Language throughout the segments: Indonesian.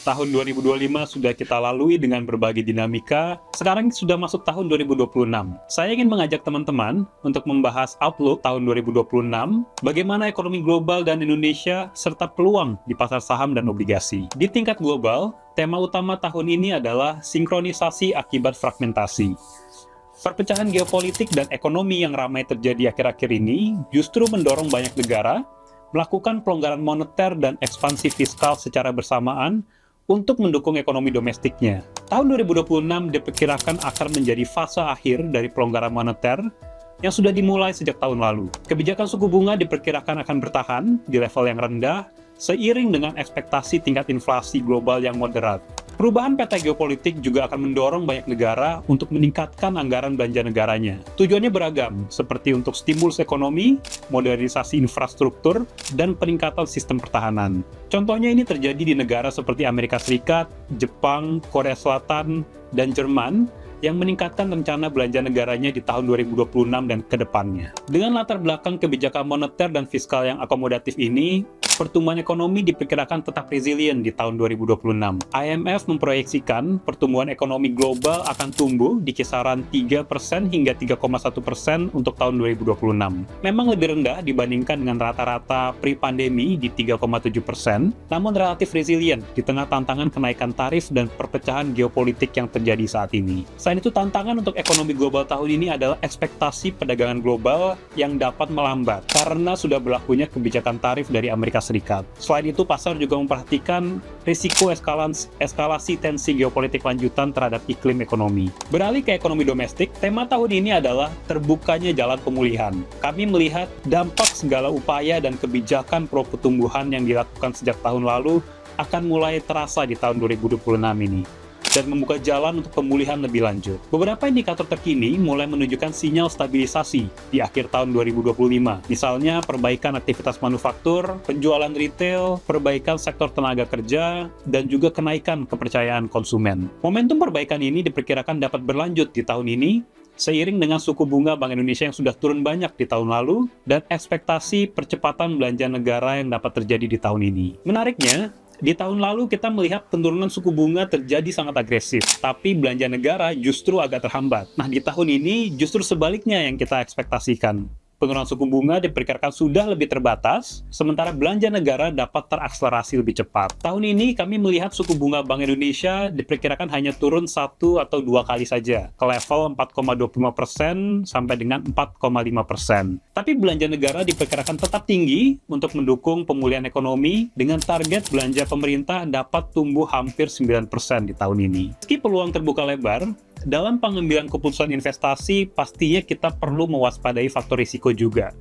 Tahun 2025 sudah kita lalui dengan berbagai dinamika, sekarang sudah masuk tahun 2026. Saya ingin mengajak teman-teman untuk membahas outlook tahun 2026, bagaimana ekonomi global dan Indonesia, serta peluang di pasar saham dan obligasi. Di tingkat global, tema utama tahun ini adalah sinkronisasi akibat fragmentasi. Perpecahan geopolitik dan ekonomi yang ramai terjadi akhir-akhir ini justru mendorong banyak negara melakukan pelonggaran moneter dan ekspansi fiskal secara bersamaan untuk mendukung ekonomi domestiknya. Tahun 2026 diperkirakan akan menjadi fase akhir dari pelonggaran moneter yang sudah dimulai sejak tahun lalu. Kebijakan suku bunga diperkirakan akan bertahan di level yang rendah seiring dengan ekspektasi tingkat inflasi global yang moderat. Perubahan peta geopolitik juga akan mendorong banyak negara untuk meningkatkan anggaran belanja negaranya. Tujuannya beragam, seperti untuk stimulus ekonomi, modernisasi infrastruktur, dan peningkatan sistem pertahanan. Contohnya ini terjadi di negara seperti Amerika Serikat, Jepang, Korea Selatan, dan Jerman, yang meningkatkan rencana belanja negaranya di tahun 2026 dan ke depannya. Dengan latar belakang kebijakan moneter dan fiskal yang akomodatif ini, pertumbuhan ekonomi diperkirakan tetap resilient di tahun 2026. IMF memproyeksikan pertumbuhan ekonomi global akan tumbuh di kisaran 3% hingga 3,1% untuk tahun 2026. Memang lebih rendah dibandingkan dengan rata-rata pre-pandemi di 3,7%, namun relatif resilient di tengah tantangan kenaikan tarif dan perpecahan geopolitik yang terjadi saat ini. Selain itu, tantangan untuk ekonomi global tahun ini adalah ekspektasi perdagangan global yang dapat melambat karena sudah berlakunya kebijakan tarif dari Amerika Serikat. Selain itu, pasar juga memperhatikan risiko eskalasi tensi geopolitik lanjutan terhadap iklim ekonomi. Beralih ke ekonomi domestik, tema tahun ini adalah terbukanya jalan pemulihan. Kami melihat dampak segala upaya dan kebijakan pro pertumbuhan yang dilakukan sejak tahun lalu akan mulai terasa di tahun 2026 ini dan membuka jalan untuk pemulihan lebih lanjut. Beberapa indikator terkini mulai menunjukkan sinyal stabilisasi di akhir tahun 2025. Misalnya, perbaikan aktivitas manufaktur, penjualan retail, perbaikan sektor tenaga kerja, dan juga kenaikan kepercayaan konsumen. Momentum perbaikan ini diperkirakan dapat berlanjut di tahun ini, seiring dengan suku bunga Bank Indonesia yang sudah turun banyak di tahun lalu, dan ekspektasi percepatan belanja negara yang dapat terjadi di tahun ini. Menariknya, di tahun lalu kita melihat penurunan suku bunga terjadi sangat agresif, tapi belanja negara justru agak terhambat. Nah, di tahun ini justru sebaliknya yang kita ekspektasikan. Penurunan suku bunga diperkirakan sudah lebih terbatas, sementara belanja negara dapat terakselerasi lebih cepat. Tahun ini kami melihat suku bunga Bank Indonesia diperkirakan hanya turun 1 atau 2 kali saja, ke level 4,25% sampai dengan 4,5%. Tapi belanja negara diperkirakan tetap tinggi untuk mendukung pemulihan ekonomi dengan target belanja pemerintah dapat tumbuh hampir 9% di tahun ini. Meski peluang terbuka lebar, dalam pengambilan keputusan investasi, pastinya kita perlu mewaspadai faktor risiko juga.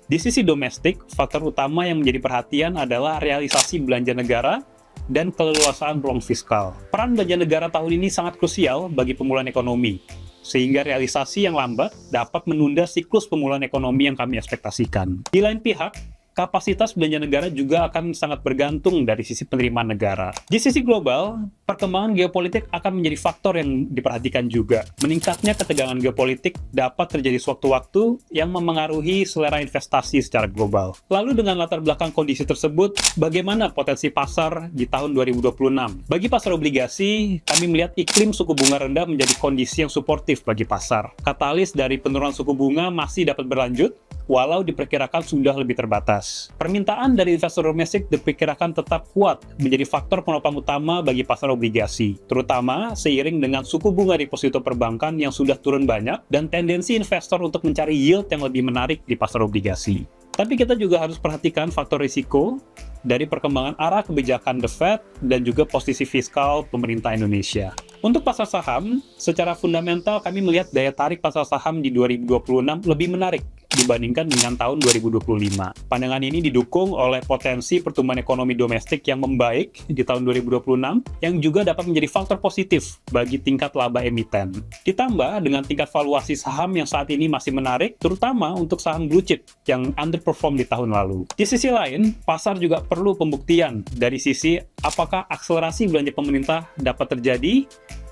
Di sisi domestik, faktor utama yang menjadi perhatian adalah realisasi belanja negara dan keleluasaan ruang fiskal. Peran belanja negara tahun ini sangat krusial bagi pemulihan ekonomi, sehingga realisasi yang lambat dapat menunda siklus pemulihan ekonomi yang kami ekspektasikan. Di lain pihak, kapasitas belanja negara juga akan sangat bergantung dari sisi penerimaan negara. Di sisi global, perkembangan geopolitik akan menjadi faktor yang diperhatikan juga. Meningkatnya ketegangan geopolitik dapat terjadi sewaktu-waktu yang memengaruhi selera investasi secara global. Lalu dengan latar belakang kondisi tersebut, bagaimana potensi pasar di tahun 2026? Bagi pasar obligasi, kami melihat iklim suku bunga rendah menjadi kondisi yang suportif bagi pasar. Katalis dari penurunan suku bunga masih dapat berlanjut, walau diperkirakan sudah lebih terbatas. Permintaan dari investor domestik diperkirakan tetap kuat menjadi faktor penopang utama bagi pasar obligasi, terutama seiring dengan suku bunga deposito perbankan yang sudah turun banyak dan tendensi investor untuk mencari yield yang lebih menarik di pasar obligasi. Tapi kita juga harus perhatikan faktor risiko dari perkembangan arah kebijakan The Fed dan juga posisi fiskal pemerintah Indonesia. Untuk pasar saham, secara fundamental kami melihat daya tarik pasar saham di 2026 lebih menarik dibandingkan dengan tahun 2025. Pandangan ini didukung oleh potensi pertumbuhan ekonomi domestik yang membaik di tahun 2026, yang juga dapat menjadi faktor positif bagi tingkat laba emiten. Ditambah dengan tingkat valuasi saham yang saat ini masih menarik, terutama untuk saham blue chip yang underperform di tahun lalu. Di sisi lain, pasar juga perlu pembuktian dari sisi apakah akselerasi belanja pemerintah dapat terjadi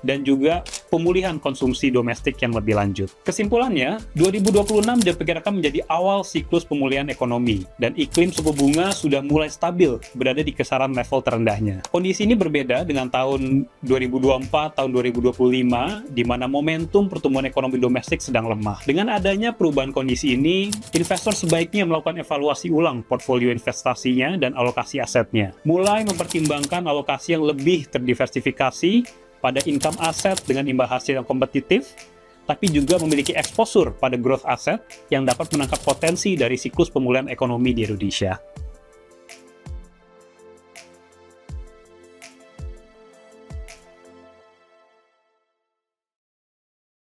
dan juga pemulihan konsumsi domestik yang lebih lanjut. Kesimpulannya, 2026 diperkirakan menjadi awal siklus pemulihan ekonomi, dan iklim suku bunga sudah mulai stabil berada di kisaran level terendahnya. Kondisi ini berbeda dengan tahun 2024, tahun 2025, di mana momentum pertumbuhan ekonomi domestik sedang lemah. Dengan adanya perubahan kondisi ini, investor sebaiknya melakukan evaluasi ulang portfolio investasinya dan alokasi asetnya. Mulai mempertimbangkan alokasi yang lebih terdiversifikasi pada income aset dengan imbal hasil yang kompetitif, tapi juga memiliki exposure pada growth asset yang dapat menangkap potensi dari siklus pemulihan ekonomi di Indonesia.